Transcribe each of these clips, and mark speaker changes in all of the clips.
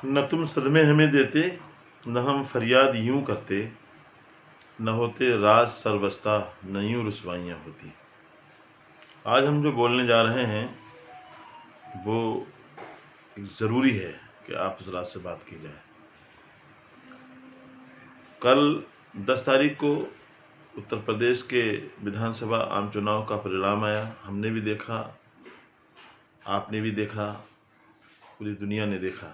Speaker 1: न तुम सदमे हमें देते, न हम फरियाद यूं करते, न होते राज सरबस्ता, न यूं रुसवाइयाँ होती। आज हम जो बोलने जा रहे हैं वो एक ज़रूरी है कि आप इस रात से बात की जाए। कल 10 तारीख को उत्तर प्रदेश के विधानसभा आम चुनाव का परिणाम आया। हमने भी देखा, आपने भी देखा, पूरी दुनिया ने देखा।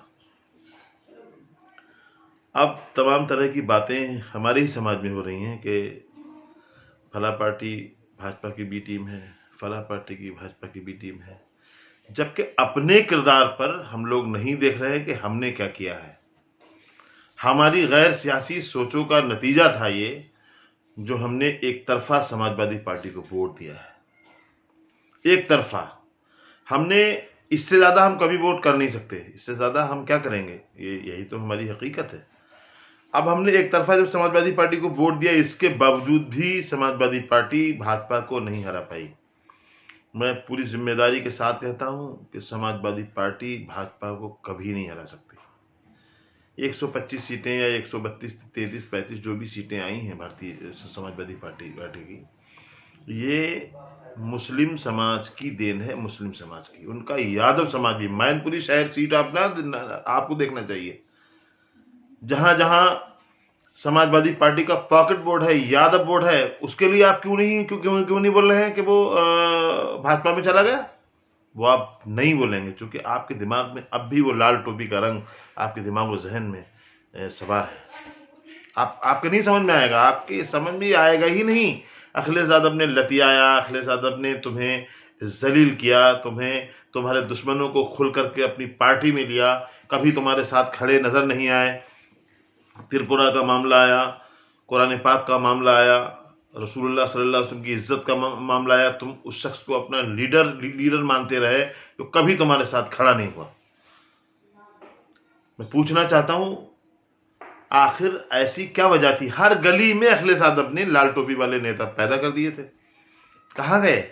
Speaker 1: अब तमाम तरह की बातें हमारे ही समाज में हो रही हैं कि फला पार्टी भाजपा की बी टीम है, फला पार्टी की भाजपा की बी टीम है, जबकि अपने किरदार पर हम लोग नहीं देख रहे हैं कि हमने क्या किया है। हमारी गैर सियासी सोचों का नतीजा था ये, जो हमने एक तरफा समाजवादी पार्टी को वोट दिया है। एक तरफा हमने, इससे ज़्यादा हम कभी वोट कर नहीं सकते, इससे ज़्यादा हम क्या करेंगे, यही तो हमारी हकीकत है। अब हमने एक तरफा जब समाजवादी पार्टी को वोट दिया, इसके बावजूद भी समाजवादी पार्टी भाजपा को नहीं हरा पाई। मैं पूरी जिम्मेदारी के साथ कहता हूं कि समाजवादी पार्टी भाजपा को कभी नहीं हरा सकती। 125 सीटें या 132, 33, 35 जो भी सीटें आई हैं भारतीय समाजवादी पार्टी की, ये मुस्लिम समाज की देन है। मुस्लिम समाज की, उनका यादव समाज भी, मैनपुरी शहर सीट आपको देखना चाहिए, जहां जहां समाजवादी पार्टी का पॉकेट बोर्ड है, यादव बोर्ड है, उसके लिए आप क्यों नहीं बोल रहे हैं कि वो भाजपा में चला गया? वो आप नहीं बोलेंगे, क्योंकि आपके दिमाग में अब भी वो लाल टोपी का रंग आपके दिमाग व जहन में सवार है। आपके नहीं समझ में आएगा, आपके समझ में आएगा ही नहीं। अखिलेश यादव ने लतियाया, अखिलेश यादव ने तुम्हें जलील किया, तुम्हें तुम्हारे दुश्मनों को खुल करके अपनी पार्टी में लिया, कभी तुम्हारे साथ खड़े नजर नहीं आए। त्रिपुरा का मामला आया, कुरान पाक का मामला आया, रसूलुल्लाह सल्लल्लाहु अलैहि वसल्लम की इज्जत का मामला आया, तुम उस शख्स को अपना लीडर मानते रहे, तो कभी तुम्हारे साथ खड़ा नहीं हुआ। मैं पूछना चाहता हूं, आखिर ऐसी क्या वजह थी? हर गली में अखिलेश यादव ने लाल टोपी वाले नेता पैदा कर दिए थे, कहां गए?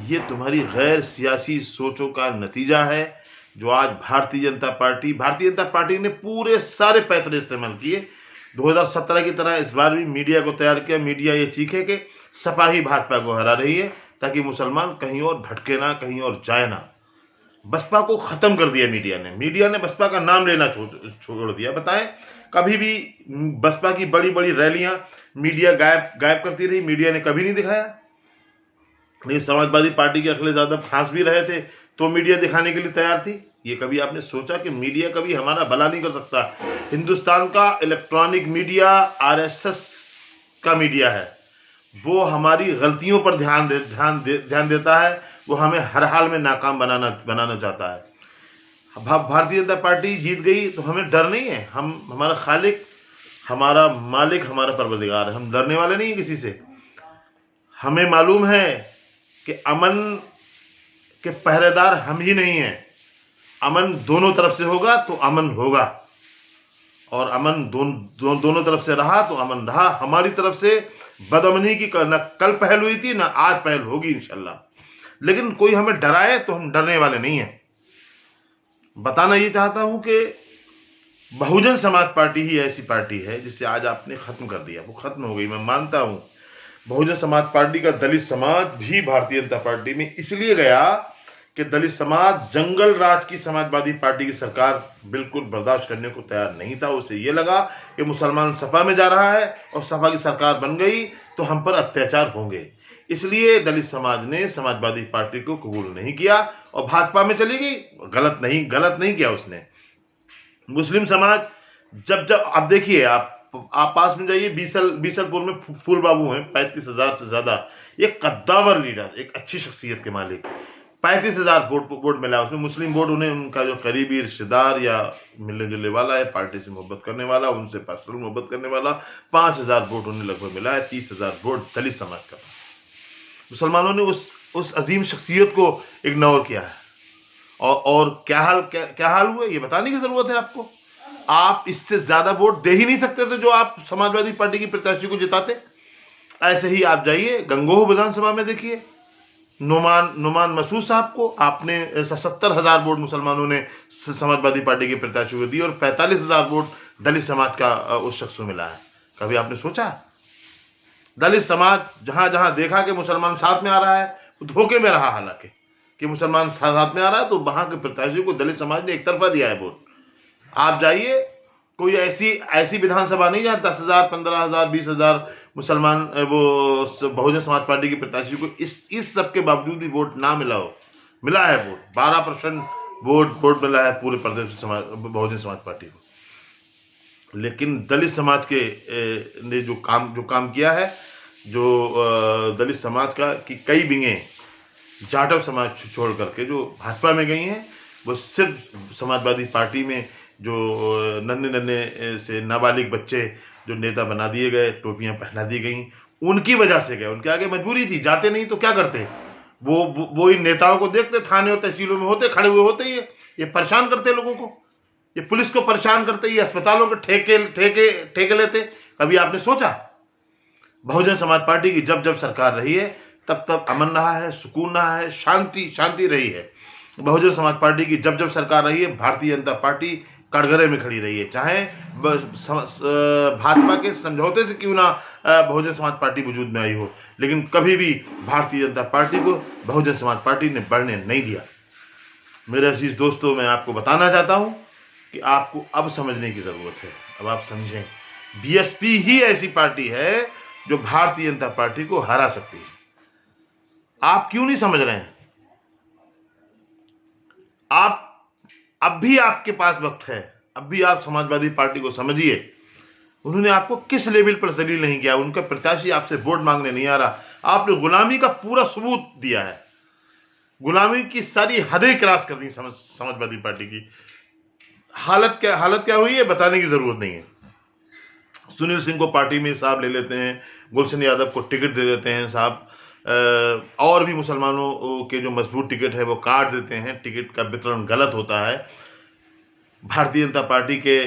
Speaker 1: ये तुम्हारी गैर सियासी सोचों का नतीजा है, जो आज भारतीय जनता पार्टी ने पूरे सारे पैतरे इस्तेमाल किए। 2017 की तरह इस बार भी मीडिया को तैयार किया। मीडिया ये चीखे कि सपा ही भाजपा को हरा रही है, ताकि मुसलमान कहीं और भटके ना, कहीं और जाए ना। बसपा को खत्म कर दिया मीडिया ने बसपा का नाम लेना छोड़ दिया। बताएं, कभी भी बसपा की बड़ी बड़ी रैलियां मीडिया गायब करती रही, मीडिया ने कभी नहीं दिखाया। नहीं, समाजवादी पार्टी के अखिलेश यादव खांस भी रहे थे तो मीडिया दिखाने के लिए तैयार थी। ये कभी आपने सोचा कि मीडिया कभी हमारा भला नहीं कर सकता? हिंदुस्तान का इलेक्ट्रॉनिक मीडिया आरएसएस का मीडिया है, वो हमारी गलतियों पर ध्यान देता है, वो हमें हर हाल में नाकाम बनाना चाहता है। भारतीय जनता पार्टी जीत गई तो हमें डर नहीं है। हमारा खालिक, हमारा मालिक, हमारा परवरदिगार है, हम डरने वाले नहीं है किसी से। हमें मालूम है कि अमन के पहरेदार हम ही नहीं हैं। अमन दोनों तरफ से होगा तो अमन होगा, और अमन दोनों तरफ से रहा तो अमन रहा। हमारी तरफ से बदअमनी की न कल पहल हुई थी, ना आज पहल होगी इंशाल्लाह। लेकिन कोई हमें डराए तो हम डरने वाले नहीं हैं। बताना ये चाहता हूं कि बहुजन समाज पार्टी ही ऐसी पार्टी है जिसे आज आपने खत्म कर दिया। वो खत्म हो गई, मैं मानता हूं। बहुजन समाज पार्टी का दलित समाज भी भारतीय जनता पार्टी में इसलिए गया कि दलित समाज जंगल राज की समाजवादी पार्टी की सरकार बिल्कुल बर्दाश्त करने को तैयार नहीं था। उसे ये लगा कि मुसलमान सपा में जा रहा है और सपा की सरकार बन गई तो हम पर अत्याचार होंगे, इसलिए दलित समाज ने समाजवादी पार्टी को कबूल नहीं किया और भाजपा में चली गई। गलत नहीं किया उसने। मुस्लिम समाज जब अब देखिए, आप पास में जाइए, बीसलपुर में फूल बाबू हैं, 35,000 से ज्यादा, एक कद्दावर लीडर, एक अच्छी शख्सियत के मालिक, 35,000 वोट मिला उसमें। मुस्लिम वोट उन्हें उनका जो करीबी रिश्तेदार या मिलने जुलने वाला है, पार्टी से मोहब्बत करने वाला, उनसे पर्सनल मोहब्बत करने वाला, 5,000 वोट उन्हें लगभग मिला है। 30,000 वोट दलित समाज का। मुसलमानों ने उस अजीम शख्सियत को इग्नोर किया है। और क्या हाल हुआ, ये बताने की जरूरत है आपको। आप इससे ज्यादा वोट दे ही नहीं सकते थे जो आप समाजवादी पार्टी की प्रत्याशी को जिताते। ऐसे ही आप जाइए गंगोह विधानसभा में, देखिए नुमान नुमान मसूद साहब को आपने 70,000 वोट मुसलमानों ने समाजवादी पार्टी के प्रत्याशी को दी और 45,000 वोट दलित समाज का उस शख्स को मिला है। कभी आपने सोचा? दलित समाज जहां जहां देखा कि मुसलमान साथ में आ रहा है, वो धोखे में रहा, हालांकि कि मुसलमान साथ में आ रहा है, तो वहां के प्रत्याशी को दलित समाज ने एक तरफा दिया है वोट। आप जाइए, कोई ऐसी विधानसभा नहीं जहां 10,000, 15,000, 20,000 मुसलमान वो बहुजन समाज पार्टी के प्रत्याशी को इस सब के बावजूद भी वोट ना मिला हो। मिला है वोट, 12% वोट मिला है पूरे प्रदेश बहुजन समाज पार्टी को। लेकिन दलित समाज के ने जो काम किया है, जो दलित समाज का की कई विंगे जाटव समाज छोड़ करके जो भाजपा में गई हैं, वो सिर्फ समाजवादी पार्टी में जो नन्हे से नाबालिग बच्चे जो नेता बना दिए गए, टोपियां पहना दी गई, उनकी वजह से गए। उनके आगे मजबूरी थी, जाते नहीं तो क्या करते? वो इन नेताओं को देखते, थाने और तहसीलों में होते, खड़े हुए होते ही ये परेशान करते लोगों को, ये पुलिस को परेशान करते, ये अस्पतालों के ठेके लेते। कभी आपने सोचा? बहुजन समाज पार्टी की जब जब सरकार रही है, तब अमन रहा है, सुकून रहा है, शांति रही है। बहुजन समाज पार्टी की जब जब सरकार रही है, भारतीय जनता पार्टी कटघरे में खड़ी रही है। चाहे भाजपा के समझौते से क्यों ना बहुजन समाज पार्टी वजूद में आई हो, लेकिन कभी भी भारतीय जनता पार्टी को बहुजन समाज पार्टी ने बढ़ने नहीं दिया। मेरे अजीज दोस्तों, मैं आपको बताना चाहता हूं कि आपको अब समझने की जरूरत है। अब आप समझें, बीएसपी ही ऐसी पार्टी है जो भारतीय जनता पार्टी को हरा सकती है। आप क्यों नहीं समझ रहे हैं? आप अब भी आपके पास वक्त है, अब भी आप समाजवादी पार्टी को समझिए। उन्होंने आपको किस लेवल पर जलील नहीं किया, उनका प्रत्याशी आपसे वोट मांगने नहीं आ रहा, आपने गुलामी का पूरा सबूत दिया है। गुलामी की सारी हदें क्रॉस कर दी समाजवादी पार्टी की। हालत क्या हुई है बताने की जरूरत नहीं है। सुनील सिंह को पार्टी में साहब ले लेते हैं, गुलशन यादव को टिकट दे देते हैं साहब, और भी मुसलमानों के जो मजबूत टिकट है वो काट देते हैं। टिकट का वितरण गलत होता है। भारतीय जनता पार्टी के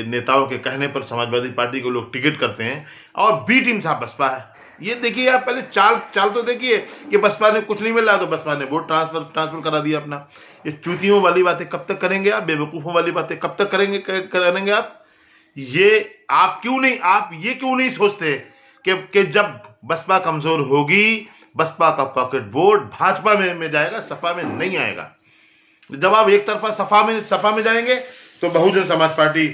Speaker 1: नेताओं के कहने पर समाजवादी पार्टी को लोग टिकट करते हैं, और बी टीम साहब बसपा है। ये देखिए, आप पहले चाल तो देखिए कि बसपा ने कुछ नहीं मिल रहा तो बसपा ने वोट ट्रांसफर करा दिया अपना। ये चूतियों वाली बातें कब तक करेंगे आप? बेवकूफ़ों वाली बातें कब तक करेंगे आप? आप ये क्यों नहीं सोचते कि जब बसपा कमजोर होगी, बसपा का पॉकेट वोट भाजपा में जाएगा, सपा में नहीं आएगा। जब आप एक तरफा सपा में जाएंगे तो बहुजन समाज पार्टी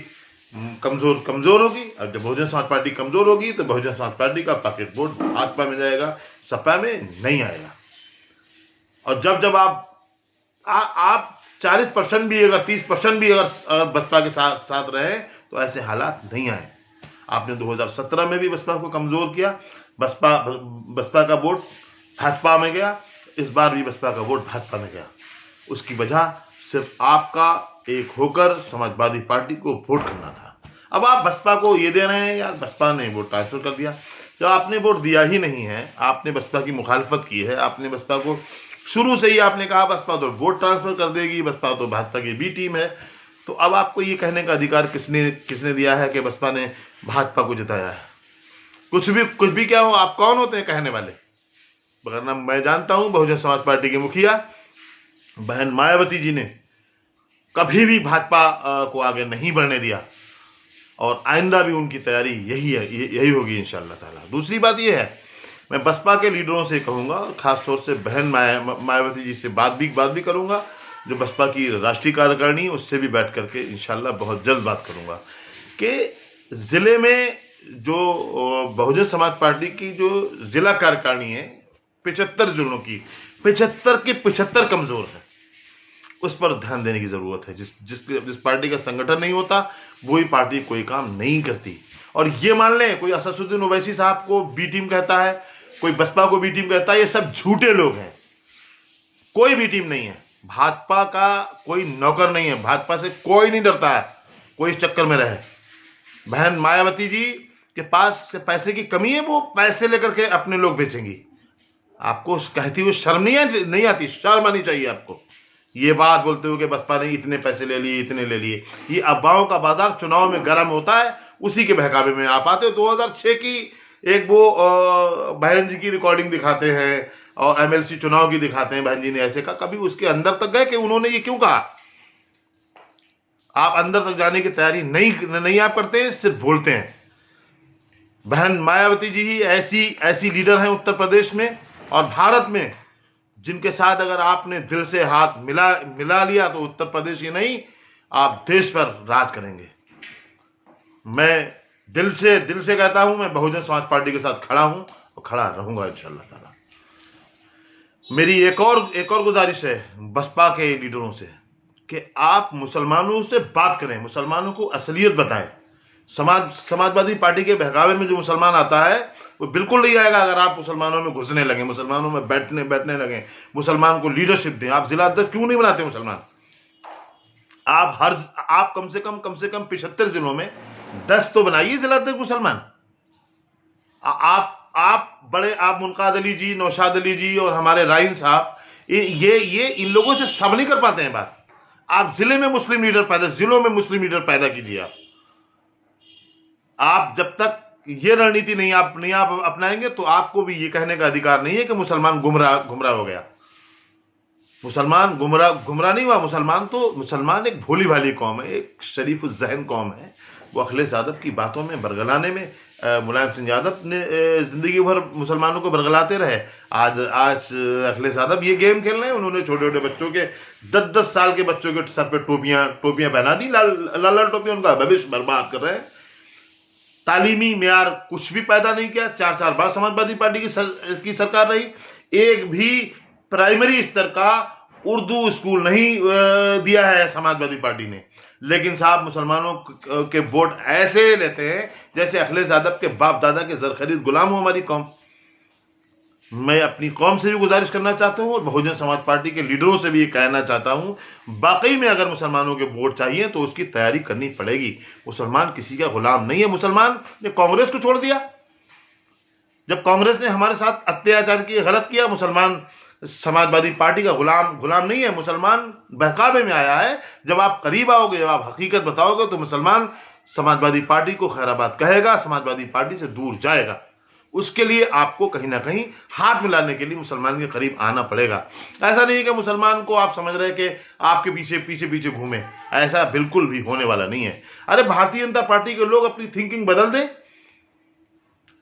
Speaker 1: कमजोर होगी, और जब बहुजन समाज पार्टी कमजोर होगी तो बहुजन समाज पार्टी का पॉकेट वोट भाजपा में जाएगा, सपा में नहीं आएगा। और जब आप 40% भी, अगर 30% भी अगर बसपा के साथ रहे तो ऐसे हालात नहीं आए। आपने 2017 में भी बसपा को कमजोर किया, बसपा का वोट भाजपा में गया, इस बार भी बसपा का वोट भाजपा में गया। उसकी वजह सिर्फ आपका एक होकर समाजवादी पार्टी को वोट करना था। अब आप बसपा को ये दे रहे हैं, यार बसपा ने वोट ट्रांसफर कर दिया। जब आपने वोट दिया ही नहीं है, आपने बसपा की मुखालफत की है, आपने बसपा को शुरू से ही आपने कहा बसपा तो वोट ट्रांसफर कर देगी, बसपा तो भाजपा की बी टीम है, तो अब आपको ये कहने का अधिकार किसने दिया है कि बसपा ने भाजपा को जिताया है? कुछ भी क्या हो, आप कौन होते हैं कहने वाले? वरना मैं जानता हूं बहुजन समाज पार्टी के मुखिया बहन मायावती जी ने कभी भी भाजपा को आगे नहीं बढ़ने दिया, और आइंदा भी उनकी तैयारी यही होगी इंशाअल्लाह ताला। दूसरी बात यह है, मैं बसपा के लीडरों से कहूंगा, और खासतौर से बहन मायावती जी से बात भी करूंगा, जो बसपा की राष्ट्रीय कार्यकारिणी, उससे भी बैठ करके इंशाअल्लाह बहुत जल्द बात करूंगा कि जिले में जो बहुजन समाज पार्टी की जो जिला कार्यकारिणी है 75 जिलों की, 75 के 75 कमजोर है। उस पर ध्यान देने की जरूरत है। जिस पार्टी का संगठन नहीं होता वही पार्टी कोई काम नहीं करती। और ये मान लें, कोई असदुद्दीन ओवैसी साहब को बी टीम कहता है, कोई बसपा को बी टीम कहता है, ये सब झूठे लोग हैं। कोई बी टीम नहीं है, भाजपा का कोई नौकर नहीं है, भाजपा से कोई नहीं डरता है, कोई इस चक्कर में रहे। बहन मायावती जी के पास पैसे की कमी है, वो पैसे लेकर के अपने लोग बेचेंगी। आपको कहती हुई शर्म नहीं आती? शर्म आनी चाहिए आपको। ये बात बोलते हो कि बसपा ने इतने पैसे ले लिए, इतने ले लिए। ये अफवाहों का बाजार चुनाव में गर्म होता है, उसी के बहकावे में आप आते हो। 2006 की एक वो बहन जी की रिकॉर्डिंग दिखाते हैं, और एमएलसी चुनाव की दिखाते हैं, बहन जी ने ऐसे कहा। कभी उसके अंदर तक गए कि उन्होंने ये क्यों कहा? आप अंदर तक जाने की तैयारी नहीं आप करते हैं, सिर्फ बोलते हैं। बहन मायावती जी ही ऐसी लीडर हैं उत्तर प्रदेश में और भारत में, जिनके साथ अगर आपने दिल से हाथ मिला लिया तो उत्तर प्रदेश ही नहीं, आप देश पर राज करेंगे। मैं दिल से कहता हूं, मैं बहुजन समाज पार्टी के साथ खड़ा हूं और खड़ा रहूंगा इंशाअल्लाह ताला। मेरी एक और गुजारिश है बसपा के लीडरों से कि आप मुसलमानों से बात करें, मुसलमानों को असलियत बताएं। समाजवादी पार्टी के बहकावे में जो मुसलमान आता है वो बिल्कुल नहीं आएगा अगर आप मुसलमानों में घुसने लगे, मुसलमानों में बैठने लगे, मुसलमान को लीडरशिप दें। आप जिला अध्यक्ष क्यों नहीं बनाते मुसलमान? आप कम से कम 75 जिलों में 10 तो बनाइए जिला अध्यक्ष मुसलमान। आप मुनकाद अली जी, नौशाद अली जी और हमारे राइन साहब, ये इन लोगों से सब नहीं कर पाते हैं बात। आप जिलों में मुस्लिम लीडर पैदा कीजिए। आप जब तक ये रणनीति नहीं आप अपनाएंगे तो आपको भी ये कहने का अधिकार नहीं है कि मुसलमान गुमराह हो गया। मुसलमान गुमराह नहीं हुआ। मुसलमान एक भोली भाली कौम है, एक शरीफ जहन कौम है। वो अखिलेश यादव की बातों में बरगलाने में, मुलायम सिंह यादव ने जिंदगी भर मुसलमानों को बरगलाते रहे। आज अखिलेश यादव ये गेम खेल रहे हैं। उन्होंने छोटे छोटे बच्चों के 10 साल के बच्चों के सर पे टोपियां पहना दी, लाल टोपियां, उनका भविष्य बर्बाद कर रहे हैं। तालीमी मेयार कुछ भी पैदा नहीं किया। 4 बार समाजवादी पार्टी की सरकार रही, एक भी प्राइमरी स्तर का उर्दू स्कूल नहीं दिया है समाजवादी पार्टी ने। लेकिन साहब मुसलमानों के वोट ऐसे लेते हैं जैसे अखिलेश यादव के बाप दादा के जरखरीद गुलाम हो हमारी कौम। मैं अपनी कौम से भी गुजारिश करना चाहता हूं और बहुजन समाज पार्टी के लीडरों से भी ये कहना चाहता हूं, वाकई में अगर मुसलमानों के वोट चाहिए तो उसकी तैयारी करनी पड़ेगी। मुसलमान किसी का गुलाम नहीं है। मुसलमान ने कांग्रेस को छोड़ दिया। जब कांग्रेस ने हमारे साथ अत्याचार किया, गलत किया, मुसलमान समाजवादी पार्टी का गुलाम नहीं है। मुसलमान बहकावे में आया है। जब आप करीब आओगे, जब आप हकीकत बताओगे तो मुसलमान समाजवादी पार्टी को खैराबाद कहेगा, समाजवादी पार्टी से दूर जाएगा। उसके लिए आपको कहीं ना कहीं हाथ मिलाने के लिए मुसलमान के करीब आना पड़ेगा। ऐसा नहीं है कि मुसलमान को आप समझ रहे हैं कि आपके पीछे घूमे, ऐसा बिल्कुल भी होने वाला नहीं है। अरे भारतीय जनता पार्टी के लोग अपनी थिंकिंग बदल दें,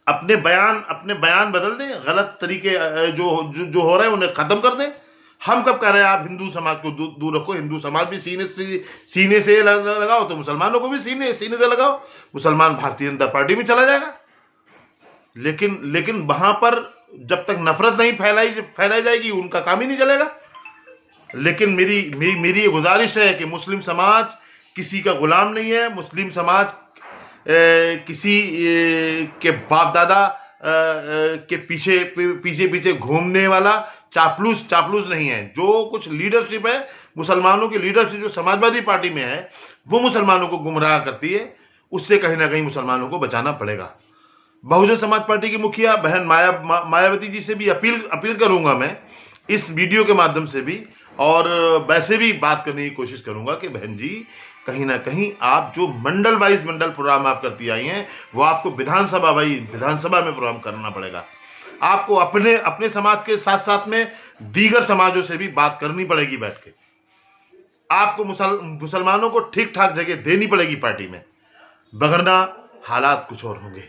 Speaker 1: अपने बयान बदल दें, गलत तरीके जो हो रहे हैं उन्हें खत्म कर दें। हम कब कह रहे हैं आप हिंदू समाज को दूर रखो? हिंदू समाज भी सीने से लगाओ तो मुसलमानों को भी सीने से लगाओ। मुसलमान भारतीय जनता पार्टी में चला जाएगा। लेकिन वहां पर जब तक नफरत नहीं फैलाई जाएगी उनका काम ही नहीं चलेगा। लेकिन मेरी ये गुजारिश है कि मुस्लिम समाज किसी का गुलाम नहीं है। मुस्लिम समाज किसी के बाप दादा के पीछे घूमने वाला चापलूस नहीं है। जो कुछ लीडरशिप है, मुसलमानों की लीडरशिप जो समाजवादी पार्टी में है, वो मुसलमानों को गुमराह करती है। उससे कहीं ना कहीं मुसलमानों को बचाना पड़ेगा। बहुजन समाज पार्टी की मुखिया बहन मायावती जी से भी अपील करूंगा मैं इस वीडियो के माध्यम से भी, और वैसे भी बात करने की कोशिश करूंगा कि बहन जी कहीं ना कहीं आप जो मंडल प्रोग्राम आप करती आई हैं, वो आपको विधानसभा में प्रोग्राम करना पड़ेगा। आपको अपने समाज के साथ साथ में दीगर समाजों से भी बात करनी पड़ेगी बैठ के। आपको मुसलमानों को ठीक ठाक जगह देनी पड़ेगी पार्टी में, वगरना हालात कुछ और होंगे।